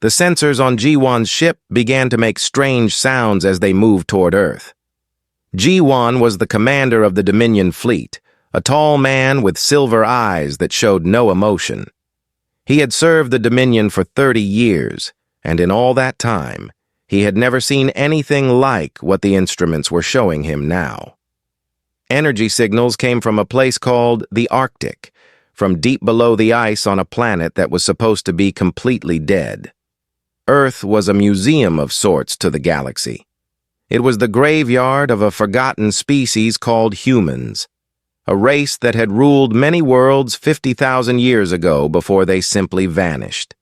The sensors on G1's ship began to make strange sounds as they moved toward Earth. G1 was the commander of the Dominion fleet, a tall man with silver eyes that showed no emotion. He had served the Dominion for 30 years, and in all that time, he had never seen anything like what the instruments were showing him now. Energy signals came from a place called the Arctic, from deep below the ice on a planet that was supposed to be completely dead. Earth was a museum of sorts to the galaxy. It was the graveyard of a forgotten species called humans, a race that had ruled many worlds 50,000 years ago before they simply vanished.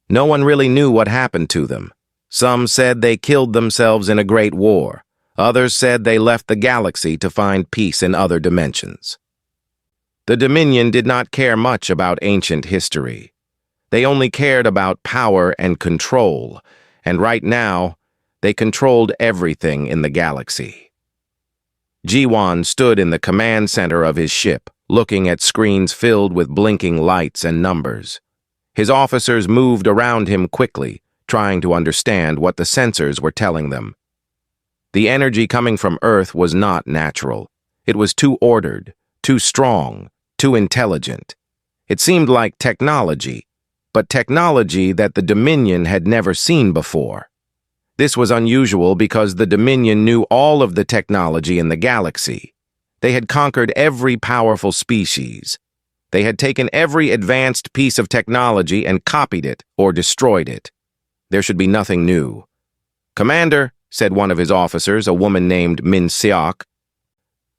No one really knew what happened to them. Some said they killed themselves in a great war. Others said they left the galaxy to find peace in other dimensions. The Dominion did not care much about ancient history. They only cared about power and control, and right now, they controlled everything in the galaxy. G1 stood in the command center of his ship, looking at screens filled with blinking lights and numbers. His officers moved around him quickly, trying to understand what the sensors were telling them. The energy coming from Earth was not natural. It was too ordered, too strong, too intelligent. It seemed like technology, but technology that the Dominion had never seen before. This was unusual because the Dominion knew all of the technology in the galaxy. They had conquered every powerful species. They had taken every advanced piece of technology and copied it or destroyed it. There should be nothing new. "Commander," said one of his officers, a woman named Min Seok,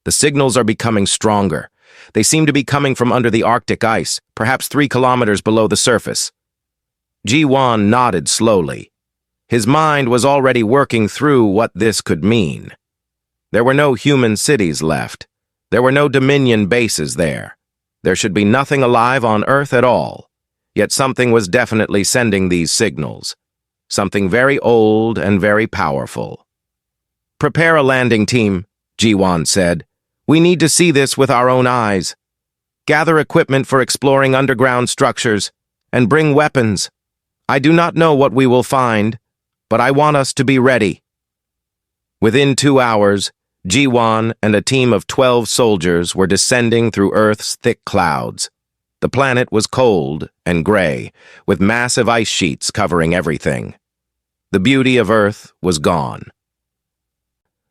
"the signals are becoming stronger. They seem to be coming from under the Arctic ice, perhaps 3 kilometers below the surface." G1 nodded slowly. His mind was already working through what this could mean. There were no human cities left. There were no Dominion bases there. There should be nothing alive on Earth at all. Yet something was definitely sending these signals. Something very old and very powerful. "Prepare a landing team," G1 said. "We need to see this with our own eyes. Gather equipment for exploring underground structures, and bring weapons. I do not know what we will find, but I want us to be ready." Within 2 hours, G1 and a team of 12 soldiers were descending through Earth's thick clouds. The planet was cold and gray, with massive ice sheets covering everything. The beauty of Earth was gone.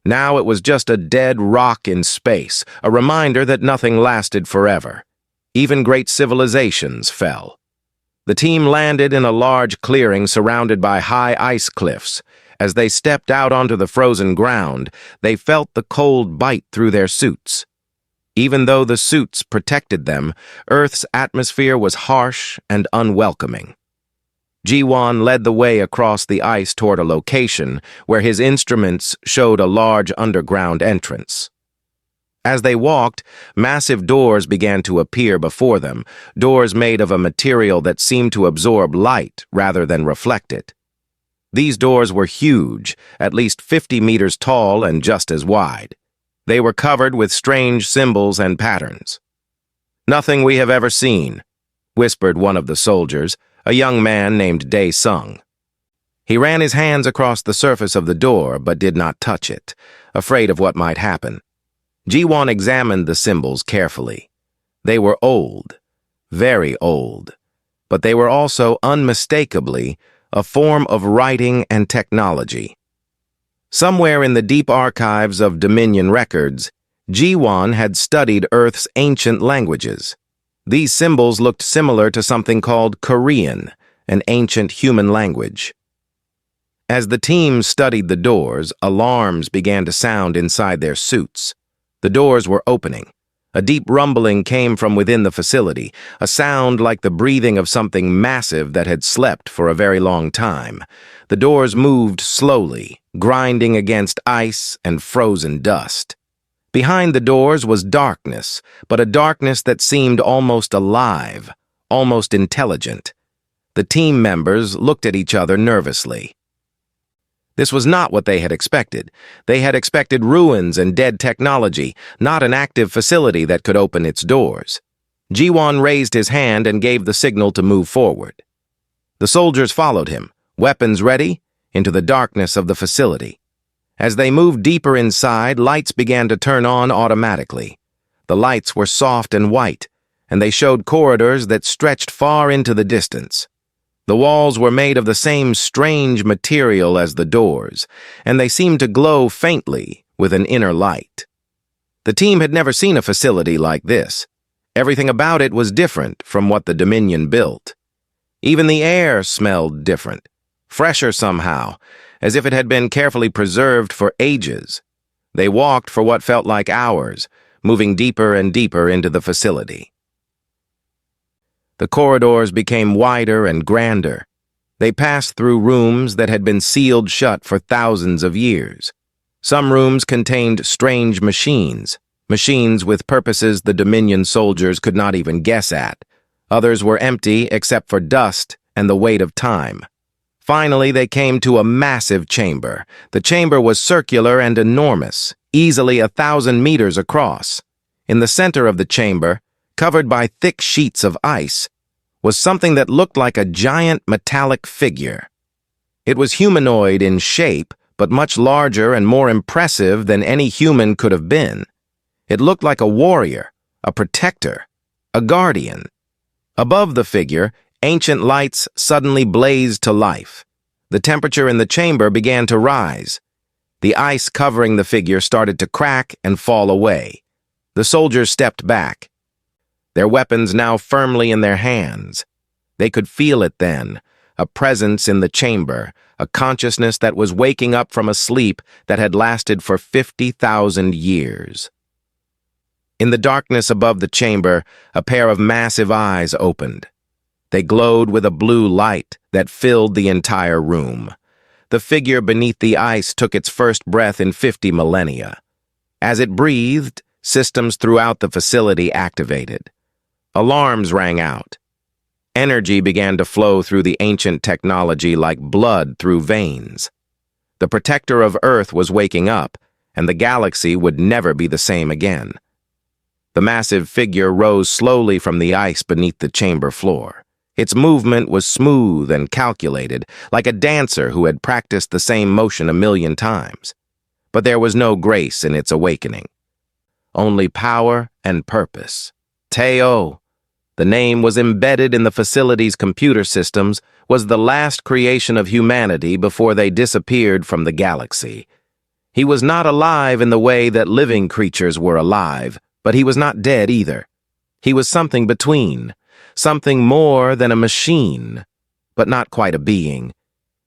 Now it was just a dead rock in space, a reminder that nothing lasted forever. Even great civilizations fell. The team landed in a large clearing surrounded by high ice cliffs. As they stepped out onto the frozen ground, they felt the cold bite through their suits. Even though the suits protected them, Earth's atmosphere was harsh and unwelcoming. G1 led the way across the ice toward a location where his instruments showed a large underground entrance. As they walked, massive doors began to appear before them, doors made of a material that seemed to absorb light rather than reflect it. These doors were huge, at least 50 meters tall and just as wide. They were covered with strange symbols and patterns. "Nothing we have ever seen," whispered one of the soldiers, a young man named Dae Sung. He ran his hands across the surface of the door but did not touch it, afraid of what might happen. G1 examined the symbols carefully. They were old, very old, but they were also unmistakably a form of writing and technology. Somewhere in the deep archives of Dominion records, G1 had studied Earth's ancient languages. These symbols looked similar to something called Korean, an ancient human language. As the team studied the doors, alarms began to sound inside their suits. The doors were opening. A deep rumbling came from within the facility, a sound like the breathing of something massive that had slept for a very long time. The doors moved slowly, grinding against ice and frozen dust. Behind the doors was darkness, but a darkness that seemed almost alive, almost intelligent. The team members looked at each other nervously. This was not what they had expected. They had expected ruins and dead technology, not an active facility that could open its doors. G1 raised his hand and gave the signal to move forward. The soldiers followed him, weapons ready, into the darkness of the facility. As they moved deeper inside, lights began to turn on automatically. The lights were soft and white, and they showed corridors that stretched far into the distance. The walls were made of the same strange material as the doors, and they seemed to glow faintly with an inner light. The team had never seen a facility like this. Everything about it was different from what the Dominion built. Even the air smelled different, fresher somehow, as if it had been carefully preserved for ages. They walked for what felt like hours, moving deeper and deeper into the facility. The corridors became wider and grander. They passed through rooms that had been sealed shut for thousands of years. Some rooms contained strange machines with purposes the Dominion soldiers could not even guess at. Others were empty except for dust and the weight of time. Finally, they came to a massive chamber. The chamber was circular and enormous, easily 1,000 meters across. In the center of the chamber, covered by thick sheets of ice, was something that looked like a giant metallic figure. It was humanoid in shape, but much larger and more impressive than any human could have been. It looked like a warrior, a protector, a guardian. Above the figure, ancient lights suddenly blazed to life. The temperature in the chamber began to rise. The ice covering the figure started to crack and fall away. The soldiers stepped back, their weapons now firmly in their hands. They could feel it then, a presence in the chamber, a consciousness that was waking up from a sleep that had lasted for 50,000 years. In the darkness above the chamber, a pair of massive eyes opened. They glowed with a blue light that filled the entire room. The figure beneath the ice took its first breath in 50 millennia. As it breathed, systems throughout the facility activated. Alarms rang out. Energy began to flow through the ancient technology like blood through veins. The protector of Earth was waking up, and the galaxy would never be the same again. The massive figure rose slowly from the ice beneath the chamber floor. Its movement was smooth and calculated, like a dancer who had practiced the same motion 1,000,000 times. But there was no grace in its awakening. Only power and purpose. Teo, the name was embedded in the facility's computer systems, was the last creation of humanity before they disappeared from the galaxy. He was not alive in the way that living creatures were alive, but he was not dead either. He was something between. Something more than a machine, but not quite a being.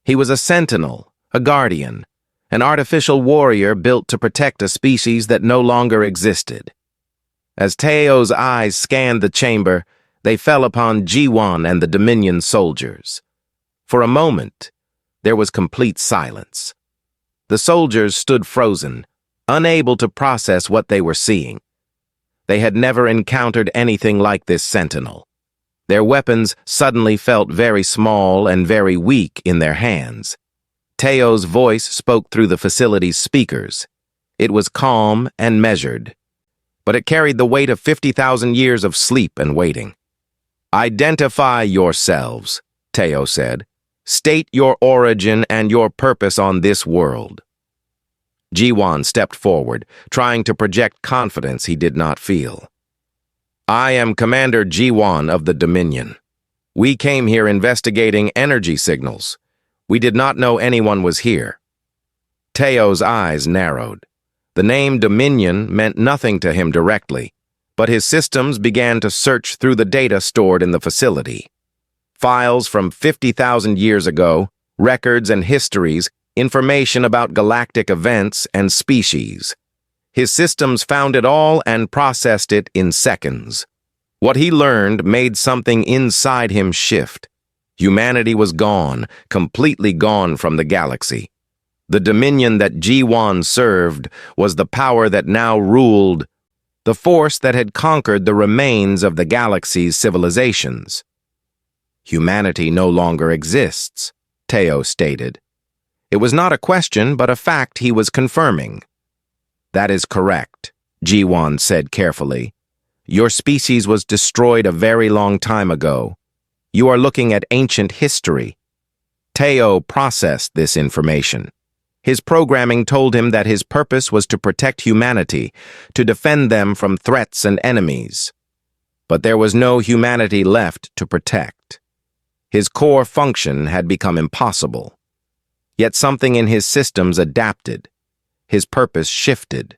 He was a sentinel, a guardian, an artificial warrior built to protect a species that no longer existed. As Teo's eyes scanned the chamber, they fell upon G1 and the Dominion soldiers. For a moment, there was complete silence. The soldiers stood frozen, unable to process what they were seeing. They had never encountered anything like this sentinel. Their weapons suddenly felt very small and very weak in their hands. Teo's voice spoke through the facility's speakers. It was calm and measured, but it carried the weight of 50,000 years of sleep and waiting. "Identify yourselves," Teo said. "State your origin and your purpose on this world." G1 stepped forward, trying to project confidence he did not feel. "I am Commander G1 of the Dominion. We came here investigating energy signals. We did not know anyone was here." Teo's eyes narrowed. The name Dominion meant nothing to him directly, but his systems began to search through the data stored in the facility. Files from 50,000 years ago, records and histories, information about galactic events and species. His systems found it all and processed it in seconds. What he learned made something inside him shift. Humanity was gone, completely gone from the galaxy. The Dominion that G1 served was the power that now ruled, the force that had conquered the remains of the galaxy's civilizations. "Humanity no longer exists," Teo stated. It was not a question, but a fact he was confirming. "That is correct," G1 said carefully. "Your species was destroyed a very long time ago. You are looking at ancient history. Teo processed this information. His programming told him that his purpose was to protect humanity, to defend them from threats and enemies. But there was no humanity left to protect. His core function had become impossible. Yet something in his systems adapted. His purpose shifted.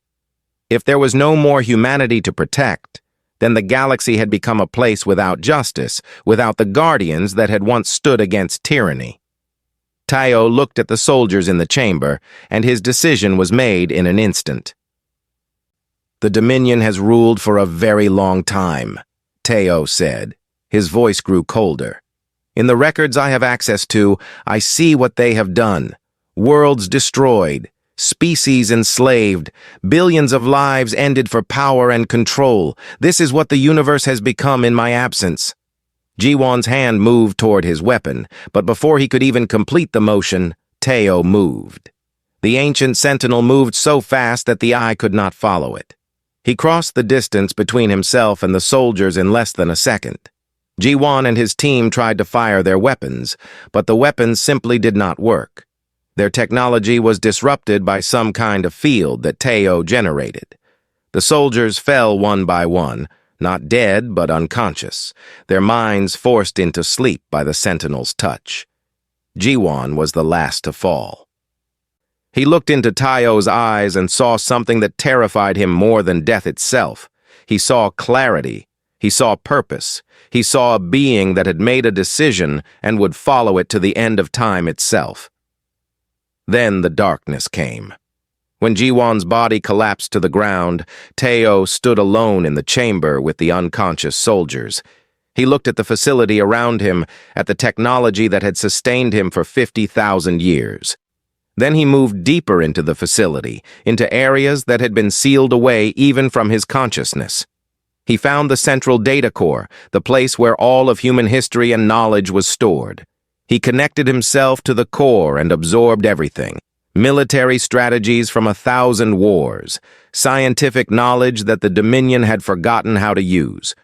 If there was no more humanity to protect, then the galaxy had become a place without justice, without the guardians that had once stood against tyranny. Teo looked at the soldiers in the chamber, and his decision was made in an instant. "The Dominion has ruled for a very long time," Teo said. His voice grew colder. "In the records I have access to, I see what they have done. Worlds destroyed, species enslaved, billions of lives ended for power and control. This is what the universe has become in my absence." Jiwon's hand moved toward his weapon, but before he could even complete the motion, Teo moved. The ancient sentinel moved so fast that the eye could not follow it. He crossed the distance between himself and the soldiers in less than a second. Jiwon and his team tried to fire their weapons, but the weapons simply did not work. Their technology was disrupted by some kind of field that Teo generated. The soldiers fell one by one, not dead but unconscious, their minds forced into sleep by the sentinel's touch. Jiwon was the last to fall. He looked into Teo's eyes and saw something that terrified him more than death itself. He saw clarity. He saw purpose. He saw a being that had made a decision and would follow it to the end of time itself. Then the darkness came. When Jiwon's body collapsed to the ground, Teo stood alone in the chamber with the unconscious soldiers. He looked at the facility around him, at the technology that had sustained him for 50,000 years. Then he moved deeper into the facility, into areas that had been sealed away even from his consciousness. He found the central data core, the place where all of human history and knowledge was stored. He connected himself to the core and absorbed everything. Military strategies from 1,000 wars, scientific knowledge that the Dominion had forgotten how to use,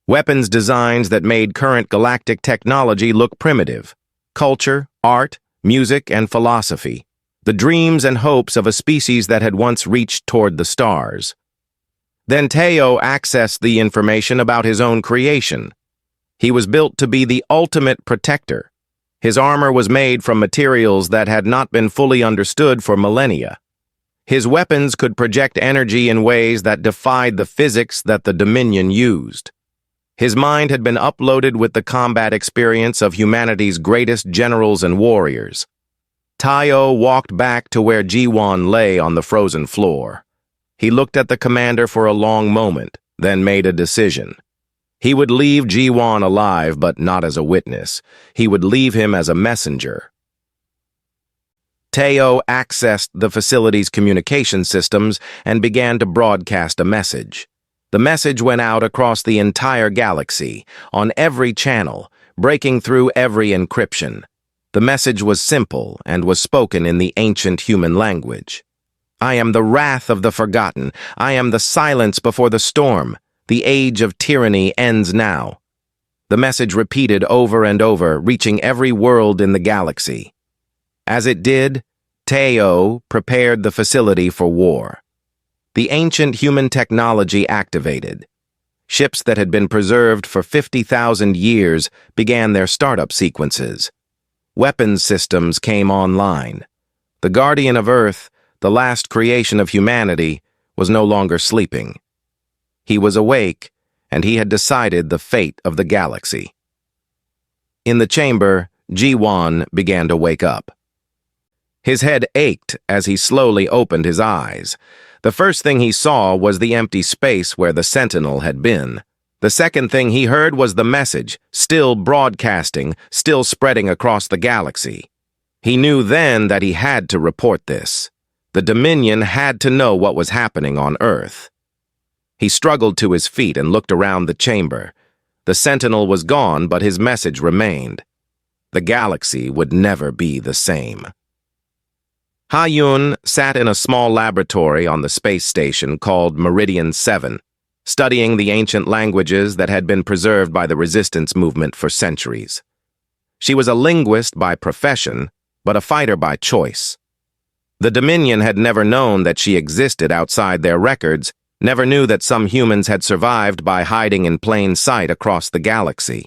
weapons designs that made current galactic technology look primitive, culture, art, music, and philosophy, the dreams and hopes of a species that had once reached toward the stars. Then Teo accessed the information about his own creation. He was built to be the ultimate protector. His armor was made from materials that had not been fully understood for millennia. His weapons could project energy in ways that defied the physics that the Dominion used. His mind had been uploaded with the combat experience of humanity's greatest generals and warriors. Teo walked back to where Jiwon lay on the frozen floor. He looked at the commander for a long moment, then made a decision. He would leave Jiwon alive, but not as a witness. He would leave him as a messenger. Teo accessed the facility's communication systems and began to broadcast a message. The message went out across the entire galaxy, on every channel, breaking through every encryption. The message was simple and was spoken in the ancient human language. "I am the wrath of the forgotten. I am the silence before the storm. The age of tyranny ends now." The message repeated over and over, reaching every world in the galaxy. As it did, Teo prepared the facility for war. The ancient human technology activated. Ships that had been preserved for 50,000 years began their startup sequences. Weapons systems came online. The Guardian of Earth, the last creation of humanity, was no longer sleeping. He was awake, and he had decided the fate of the galaxy. In the chamber, Jiwon began to wake up. His head ached as he slowly opened his eyes. The first thing he saw was the empty space where the sentinel had been. The second thing he heard was the message, still broadcasting, still spreading across the galaxy. He knew then that he had to report this. The Dominion had to know what was happening on Earth. He struggled to his feet and looked around the chamber. The sentinel was gone, but his message remained. The galaxy would never be the same. Ha-Yun sat in a small laboratory on the space station called Meridian 7. studying the ancient languages that had been preserved by the resistance movement for centuries. She was a linguist by profession, but a fighter by choice. The Dominion had never known that she existed outside their records, never knew that some humans had survived by hiding in plain sight across the galaxy.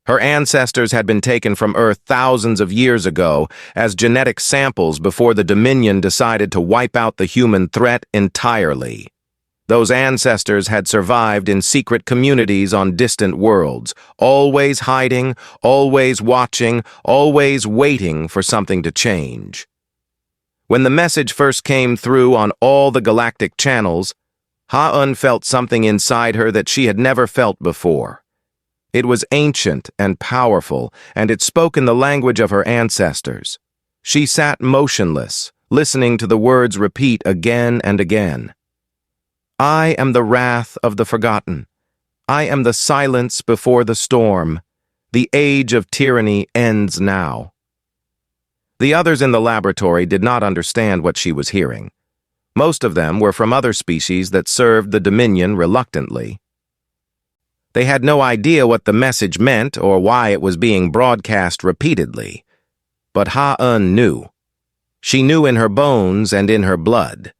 Her ancestors had been taken from Earth thousands of years ago as genetic samples before the Dominion decided to wipe out the human threat entirely. Those ancestors had survived in secret communities on distant worlds, always hiding, always watching, always waiting for something to change. When the message first came through on all the galactic channels, Ha-Un felt something inside her that she had never felt before. It was ancient and powerful, and it spoke in the language of her ancestors. She sat motionless, listening to the words repeat again and again. I am the wrath of the forgotten. I am the silence before the storm. The age of tyranny ends now. The others in the laboratory did not understand what she was hearing. Most of them were from other species that served the Dominion reluctantly. They had no idea what the message meant or why it was being broadcast repeatedly. But Ha-Un knew. She knew in her bones and in her blood.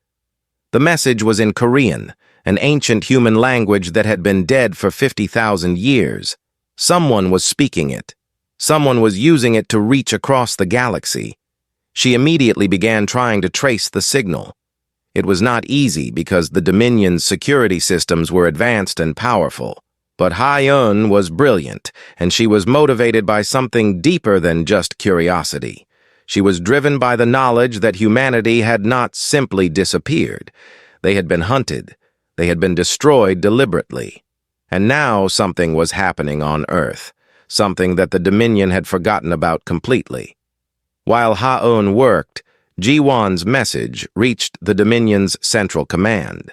The message was in Korean, an ancient human language that had been dead for 50,000 years. Someone was speaking it. Someone was using it to reach across the galaxy. She immediately began trying to trace the signal. It was not easy because the Dominion's security systems were advanced and powerful. But Ha-Un was brilliant, and she was motivated by something deeper than just curiosity. She was driven by the knowledge that humanity had not simply disappeared. They had been hunted. They had been destroyed deliberately. And now something was happening on Earth, something that the Dominion had forgotten about completely. While Ha-Un worked, Ji-Won's message reached the Dominion's central command.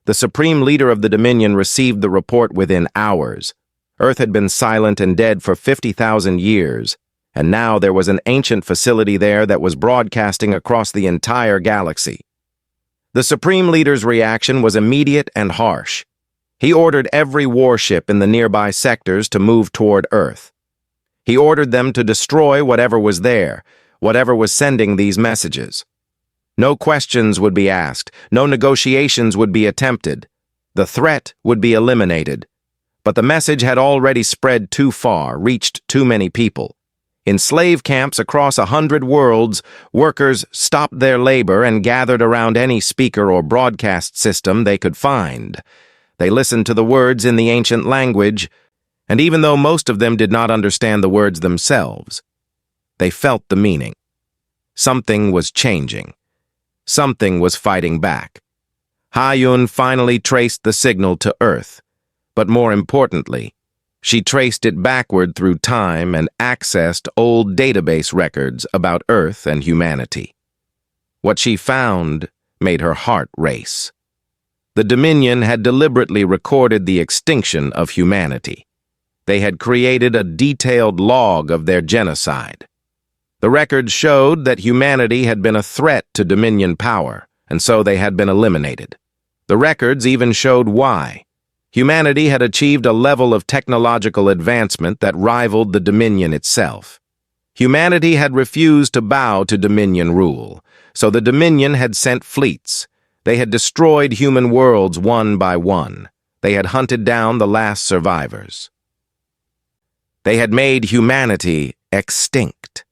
The supreme leader of the Dominion received the report within hours. Earth had been silent and dead for 50,000 years, and now there was an ancient facility there that was broadcasting across the entire galaxy. The Supreme Leader's reaction was immediate and harsh. He ordered every warship in the nearby sectors to move toward Earth. He ordered them to destroy whatever was there, whatever was sending these messages. No questions would be asked, no negotiations would be attempted. The threat would be eliminated. But the message had already spread too far, reached too many people. In slave camps across 100 worlds, workers stopped their labor and gathered around any speaker or broadcast system they could find. They listened to the words in the ancient language, and even though most of them did not understand the words themselves, they felt the meaning. Something was changing. Something was fighting back. Ha-Un finally traced the signal to Earth, but more importantly, she traced it backward through time and accessed old database records about Earth and humanity. What she found made her heart race. The Dominion had deliberately recorded the extinction of humanity. They had created a detailed log of their genocide. The records showed that humanity had been a threat to Dominion power, and so they had been eliminated. The records even showed why. Humanity had achieved a level of technological advancement that rivaled the Dominion itself. Humanity had refused to bow to Dominion rule, so the Dominion had sent fleets. They had destroyed human worlds one by one. They had hunted down the last survivors. They had made humanity extinct.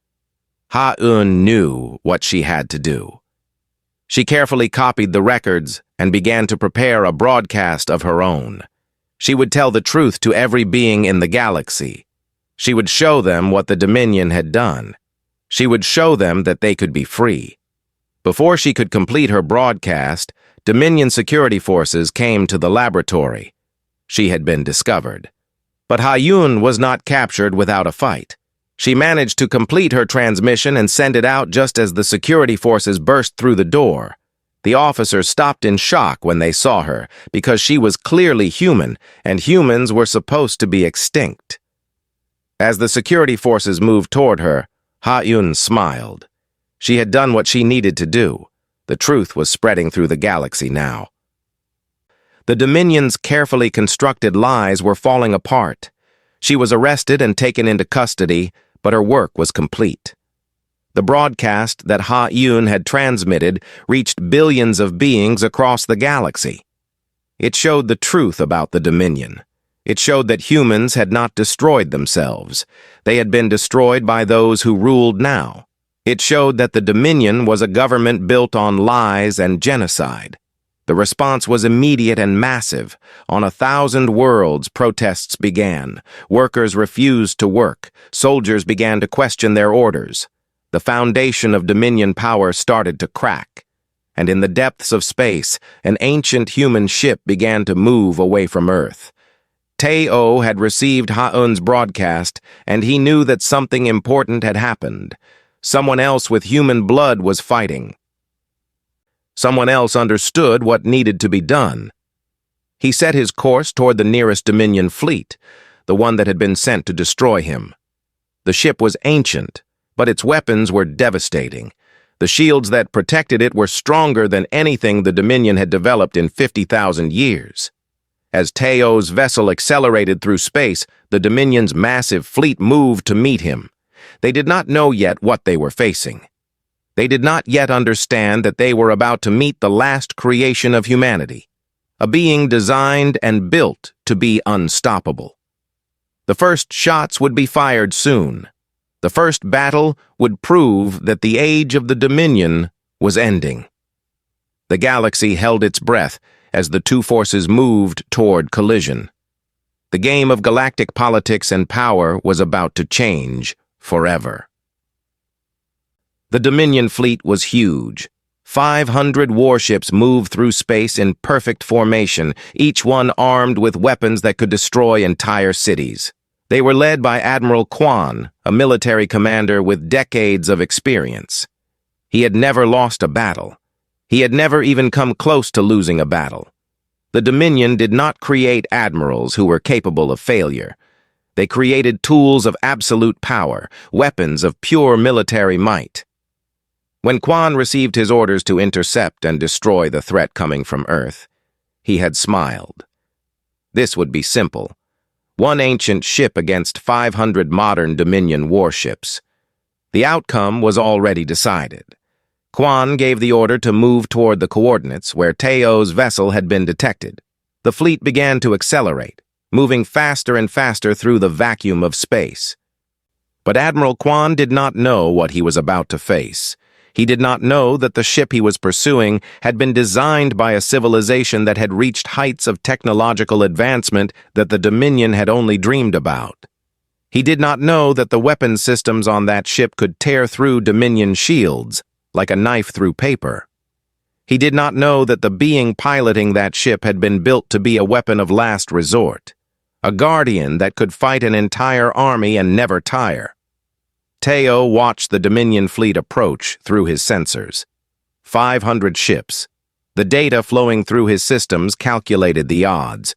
Ha-Un knew what she had to do. She carefully copied the records and began to prepare a broadcast of her own. She would tell the truth to every being in the galaxy. She would show them what the Dominion had done. She would show them that they could be free. Before she could complete her broadcast, Dominion security forces came to the laboratory. She had been discovered. But Ha-Un was not captured without a fight. She managed to complete her transmission and send it out just as the security forces burst through the door. The officers stopped in shock when they saw her, because she was clearly human, and humans were supposed to be extinct. As the security forces moved toward her, Ha-Un smiled. She had done what she needed to do. The truth was spreading through the galaxy now. The Dominion's carefully constructed lies were falling apart. She was arrested and taken into custody, but her work was complete. The broadcast that Ha-Yun had transmitted reached billions of beings across the galaxy. It showed the truth about the Dominion. It showed that humans had not destroyed themselves. They had been destroyed by those who ruled now. It showed that the Dominion was a government built on lies and genocide. The response was immediate and massive. On 1,000 worlds, protests began. Workers refused to work. Soldiers began to question their orders. The foundation of Dominion power started to crack. And in the depths of space, an ancient human ship began to move away from Earth. Teo had received Ha-Yun's broadcast, and he knew that something important had happened. Someone else with human blood was fighting. Someone else understood what needed to be done. He set his course toward the nearest Dominion fleet, the one that had been sent to destroy him. The ship was ancient, but its weapons were devastating. The shields that protected it were stronger than anything the Dominion had developed in 50,000 years. As Teo's vessel accelerated through space, the Dominion's massive fleet moved to meet him. They did not know yet what they were facing. They did not yet understand that they were about to meet the last creation of humanity, a being designed and built to be unstoppable. The first shots would be fired soon. The first battle would prove that the age of the Dominion was ending. The galaxy held its breath as the two forces moved toward collision. The game of galactic politics and power was about to change forever. The Dominion fleet was huge. 500 warships moved through space in perfect formation, each one armed with weapons that could destroy entire cities. They were led by Admiral Quan, a military commander with decades of experience. He had never lost a battle. He had never even come close to losing a battle. The Dominion did not create admirals who were capable of failure. They created tools of absolute power, weapons of pure military might. When Quan received his orders to intercept and destroy the threat coming from Earth, he had smiled. This would be simple. One ancient ship against 500 modern Dominion warships. The outcome was already decided. Quan gave the order to move toward the coordinates where Teo's vessel had been detected. The fleet began to accelerate, moving faster and faster through the vacuum of space. But Admiral Quan did not know what he was about to face. He did not know that the ship he was pursuing had been designed by a civilization that had reached heights of technological advancement that the Dominion had only dreamed about. He did not know that the weapon systems on that ship could tear through Dominion shields, like a knife through paper. He did not know that the being piloting that ship had been built to be a weapon of last resort, a guardian that could fight an entire army and never tire. Teo watched the Dominion fleet approach through his sensors. 500 ships. The data flowing through his systems calculated the odds.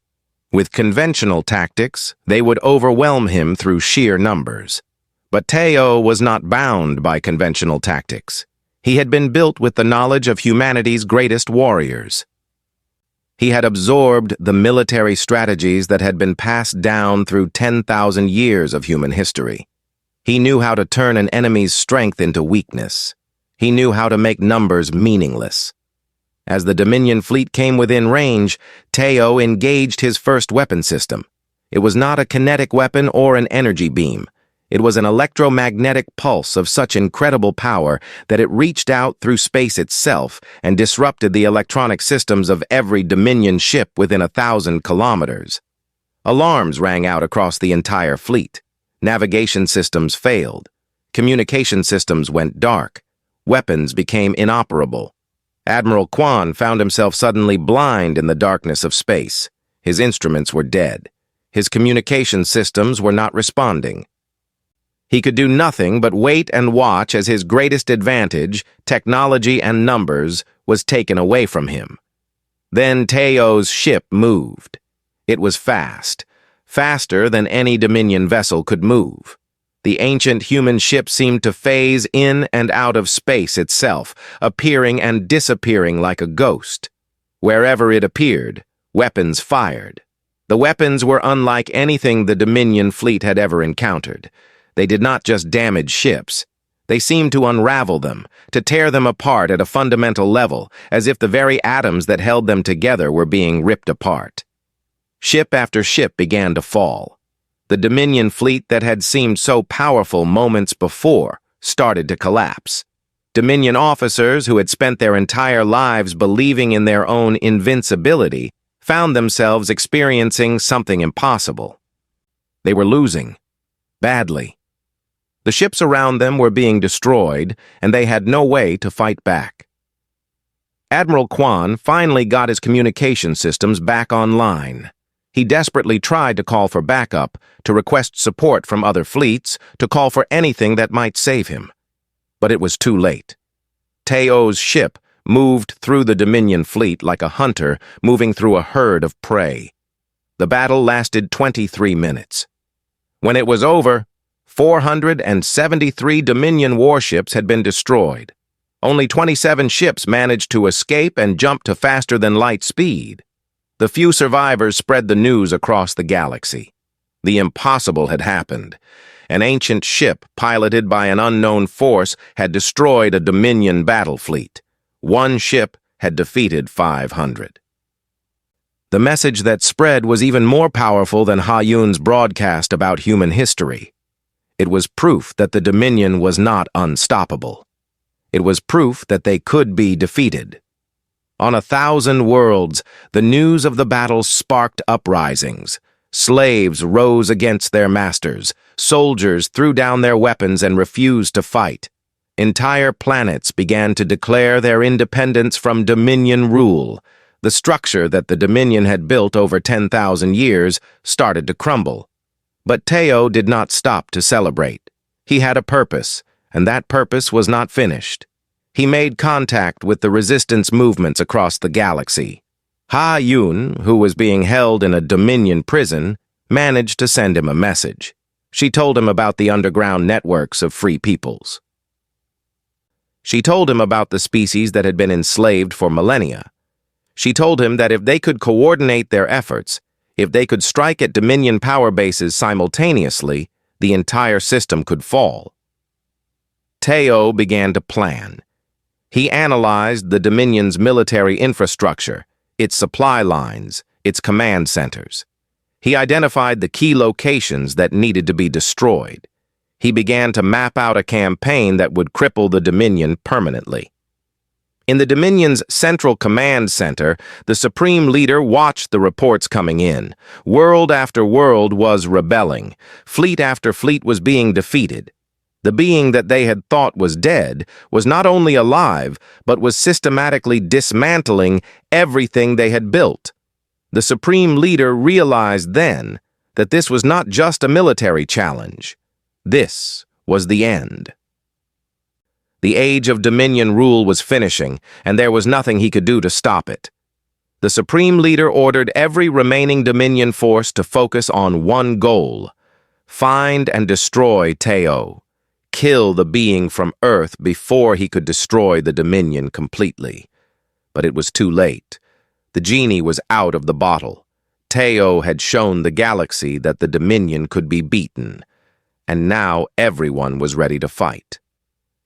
With conventional tactics, they would overwhelm him through sheer numbers. But Teo was not bound by conventional tactics. He had been built with the knowledge of humanity's greatest warriors. He had absorbed the military strategies that had been passed down through 10,000 years of human history. He knew how to turn an enemy's strength into weakness. He knew how to make numbers meaningless. As the Dominion fleet came within range, Teo engaged his first weapon system. It was not a kinetic weapon or an energy beam. It was an electromagnetic pulse of such incredible power that it reached out through space itself and disrupted the electronic systems of every Dominion ship within 1,000 kilometers. Alarms rang out across the entire fleet. Navigation systems failed. Communication systems went dark. Weapons became inoperable. Admiral Quan found himself suddenly blind in the darkness of space. His instruments were dead. His communication systems were not responding. He could do nothing but wait and watch as his greatest advantage, technology and numbers, was taken away from him. Then Teo's ship moved. It was fast. Faster than any Dominion vessel could move. The ancient human ship seemed to phase in and out of space itself, appearing and disappearing like a ghost. Wherever it appeared, Weapons fired. The weapons were unlike anything the Dominion fleet had ever encountered. They did not just damage ships. They seemed to unravel them, to tear them apart at a fundamental level, as if the very atoms that held them together were being ripped apart. Ship after ship began to fall. The Dominion fleet that had seemed so powerful moments before started to collapse. Dominion officers who had spent their entire lives believing in their own invincibility found themselves experiencing something impossible. They were losing. Badly. The ships around them were being destroyed, and they had no way to fight back. Admiral Kwan finally got his communication systems back online. He desperately tried to call for backup, to request support from other fleets, to call for anything that might save him. But it was too late. Teo's ship moved through the Dominion fleet like a hunter moving through a herd of prey. The battle lasted 23 minutes. When it was over, 473 Dominion warships had been destroyed. Only 27 ships managed to escape and jump to faster-than-light speed. The few survivors spread the news across the galaxy. The impossible had happened. An ancient ship piloted by an unknown force had destroyed a Dominion battle fleet. One ship had defeated 500. The message that spread was even more powerful than Ha-Yun's broadcast about human history. It was proof that the Dominion was not unstoppable. It was proof that they could be defeated. On 1,000 worlds, the news of the battle sparked uprisings. Slaves rose against their masters. Soldiers threw down their weapons and refused to fight. Entire planets began to declare their independence from Dominion rule. The structure that the Dominion had built over 10,000 years started to crumble. But Teo did not stop to celebrate. He had a purpose, and that purpose was not finished. He made contact with the resistance movements across the galaxy. Ha-Yun, who was being held in a Dominion prison, managed to send him a message. She told him about the underground networks of free peoples. She told him about the species that had been enslaved for millennia. She told him that if they could coordinate their efforts, if they could strike at Dominion power bases simultaneously, the entire system could fall. Teo began to plan. He analyzed the Dominion's military infrastructure, its supply lines, its command centers. He identified the key locations that needed to be destroyed. He began to map out a campaign that would cripple the Dominion permanently. In the Dominion's central command center, the Supreme Leader watched the reports coming in. World after world was rebelling. Fleet after fleet was being defeated. The being that they had thought was dead was not only alive, but was systematically dismantling everything they had built. The Supreme Leader realized then that this was not just a military challenge. This was the end. The age of Dominion rule was finishing, and there was nothing he could do to stop it. The Supreme Leader ordered every remaining Dominion force to focus on one goal: find and destroy Teo. Kill the being from Earth before he could destroy the Dominion completely. But it was too late. The genie was out of the bottle. Teo had shown the galaxy that the Dominion could be beaten, and now everyone was ready to fight.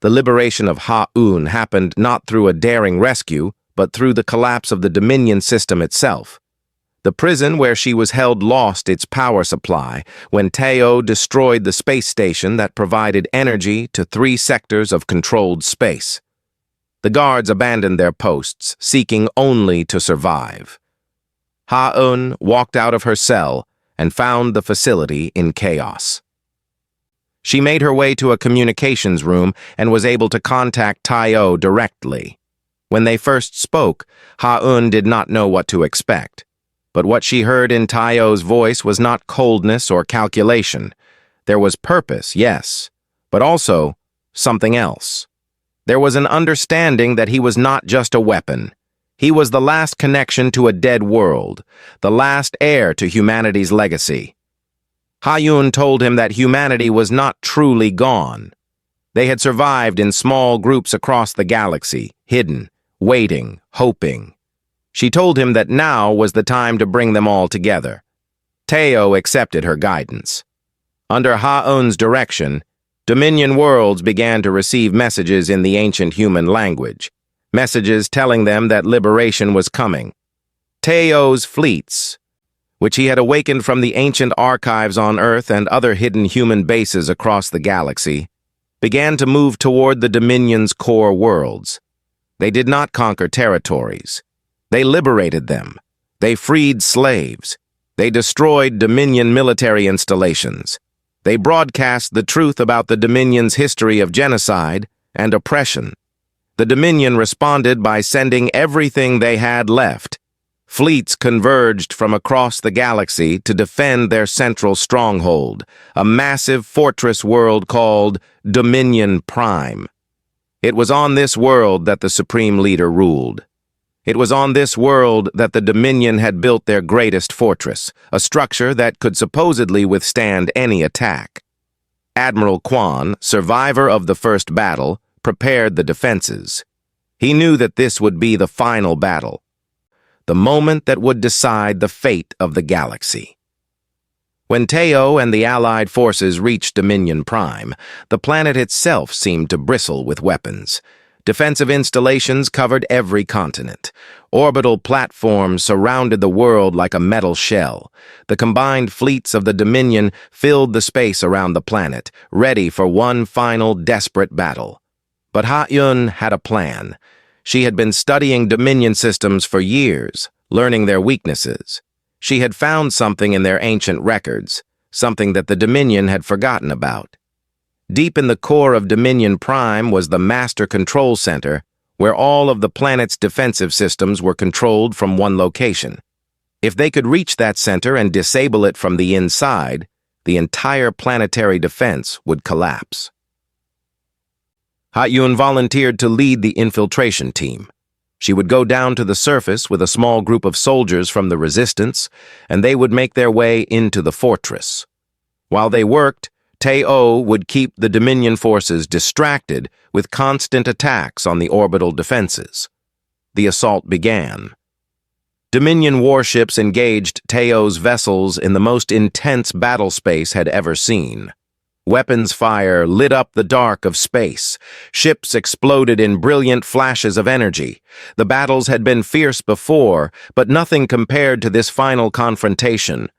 The liberation of Ha-Un happened not through a daring rescue, but through the collapse of the Dominion system itself. The prison where she was held lost its power supply when Teo destroyed the space station that provided energy to 3 sectors of controlled space. The guards abandoned their posts, seeking only to survive. Ha-Un walked out of her cell and found the facility in chaos. She made her way to a communications room and was able to contact Teo directly. When they first spoke, Ha-Un did not know what to expect. But what she heard in Teo's voice was not coldness or calculation. There was purpose, yes, but also something else. There was an understanding that he was not just a weapon. He was the last connection to a dead world, the last heir to humanity's legacy. Ha-Yun told him that humanity was not truly gone. They had survived in small groups across the galaxy, hidden, waiting, hoping. She told him that now was the time to bring them all together. Teo accepted her guidance. Under Ha-Un's direction, Dominion worlds began to receive messages in the ancient human language, messages telling them that liberation was coming. Teo's fleets, which he had awakened from the ancient archives on Earth and other hidden human bases across the galaxy, began to move toward the Dominion's core worlds. They did not conquer territories. They liberated them. They freed slaves. They destroyed Dominion military installations. They broadcast the truth about the Dominion's history of genocide and oppression. The Dominion responded by sending everything they had left. Fleets converged from across the galaxy to defend their central stronghold, a massive fortress world called Dominion Prime. It was on this world that the Supreme Leader ruled. It was on this world that the Dominion had built their greatest fortress, a structure that could supposedly withstand any attack. Admiral Quan, survivor of the first battle, prepared the defenses. He knew that this would be the final battle, the moment that would decide the fate of the galaxy. When Teo and the Allied forces reached Dominion Prime, the planet itself seemed to bristle with weapons. Defensive installations covered every continent. Orbital platforms surrounded the world like a metal shell. The combined fleets of the Dominion filled the space around the planet, ready for one final desperate battle. But Ha-Un had a plan. She had been studying Dominion systems for years, learning their weaknesses. She had found something in their ancient records, something that the Dominion had forgotten about. Deep in the core of Dominion Prime was the Master Control Center, where all of the planet's defensive systems were controlled from one location. If they could reach that center and disable it from the inside, the entire planetary defense would collapse. Ha-Un volunteered to lead the infiltration team. She would go down to the surface with a small group of soldiers from the Resistance, and they would make their way into the fortress. While they worked, Teo would keep the Dominion forces distracted with constant attacks on the orbital defenses. The assault began. Dominion warships engaged Teo's vessels in the most intense battle space had ever seen. Weapons fire lit up the dark of space. Ships exploded in brilliant flashes of energy. The battles had been fierce before, but nothing compared to this final confrontation.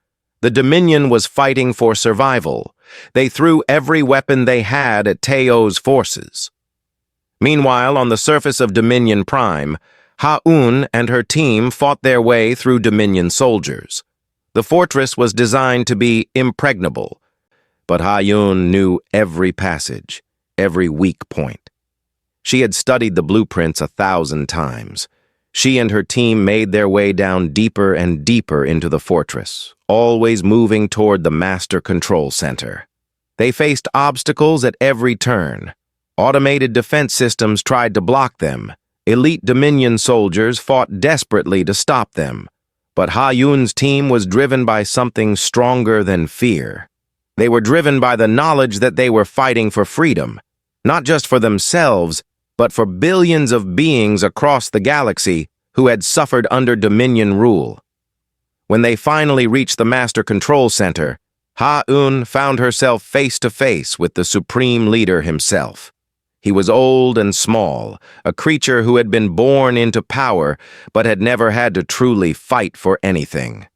The Dominion was fighting for survival. They threw every weapon they had at Teo's forces. Meanwhile, on the surface of Dominion Prime, Ha-Un and her team fought their way through Dominion soldiers. The fortress was designed to be impregnable, but Ha-Un knew every passage, every weak point. She had studied the blueprints 1,000 times. She and her team made their way down deeper and deeper into the fortress, always moving toward the Master Control Center. They faced obstacles at every turn. Automated defense systems tried to block them. Elite Dominion soldiers fought desperately to stop them. But Ha-Un's team was driven by something stronger than fear. They were driven by the knowledge that they were fighting for freedom, not just for themselves, but for billions of beings across the galaxy who had suffered under Dominion rule. When they finally reached the Master Control Center, Ha-Un found herself face to face with the Supreme Leader himself. He was old and small, a creature who had been born into power but had never had to truly fight for anything.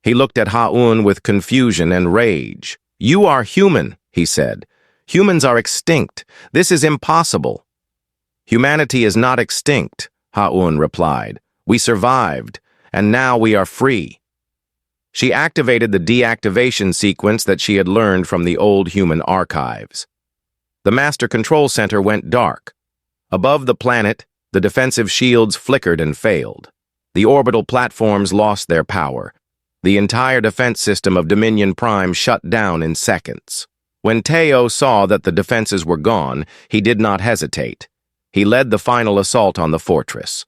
He looked at Ha-Un with confusion and rage. "You are human," he said. "Humans are extinct. This is impossible." "Humanity is not extinct," Ha-Un replied. "We survived, and now we are free." She activated the deactivation sequence that she had learned from the old human archives. The Master Control Center went dark. Above the planet, the defensive shields flickered and failed. The orbital platforms lost their power. The entire defense system of Dominion Prime shut down in seconds. When Teo saw that the defenses were gone, he did not hesitate. He led the final assault on the fortress.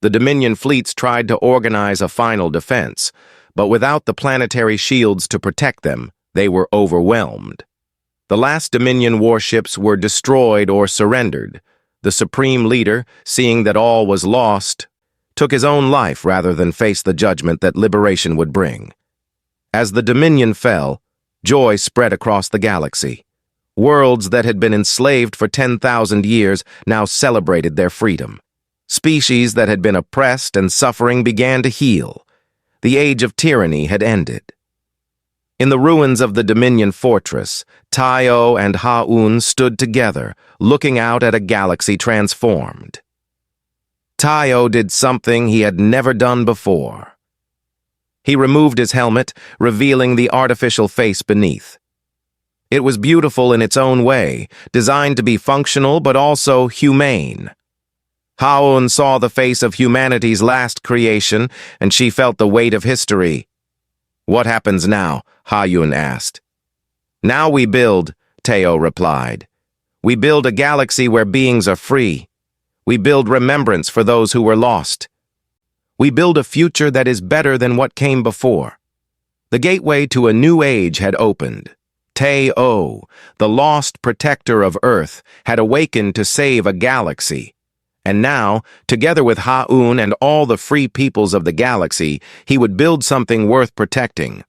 The Dominion fleets tried to organize a final defense, but without the planetary shields to protect them, they were overwhelmed. The last Dominion warships were destroyed or surrendered. The Supreme Leader, seeing that all was lost, took his own life rather than face the judgment that liberation would bring. As the Dominion fell, joy spread across the galaxy. Worlds that had been enslaved for 10,000 years now celebrated their freedom. Species that had been oppressed and suffering began to heal. The age of tyranny had ended. In the ruins of the Dominion fortress, Taio and Ha-Un stood together, looking out at a galaxy transformed. Taio did something he had never done before. He removed his helmet, revealing the artificial face beneath. It was beautiful in its own way, designed to be functional but also humane. Ha-Un saw the face of humanity's last creation, and she felt the weight of history. "What happens now?" Ha-Un asked. "Now we build," Taio replied. "We build a galaxy where beings are free. We build remembrance for those who were lost. We build a future that is better than what came before." The gateway to a new age had opened. Taio, the lost protector of Earth, had awakened to save a galaxy. And now, together with Ha-Un and all the free peoples of the galaxy, he would build something worth protecting.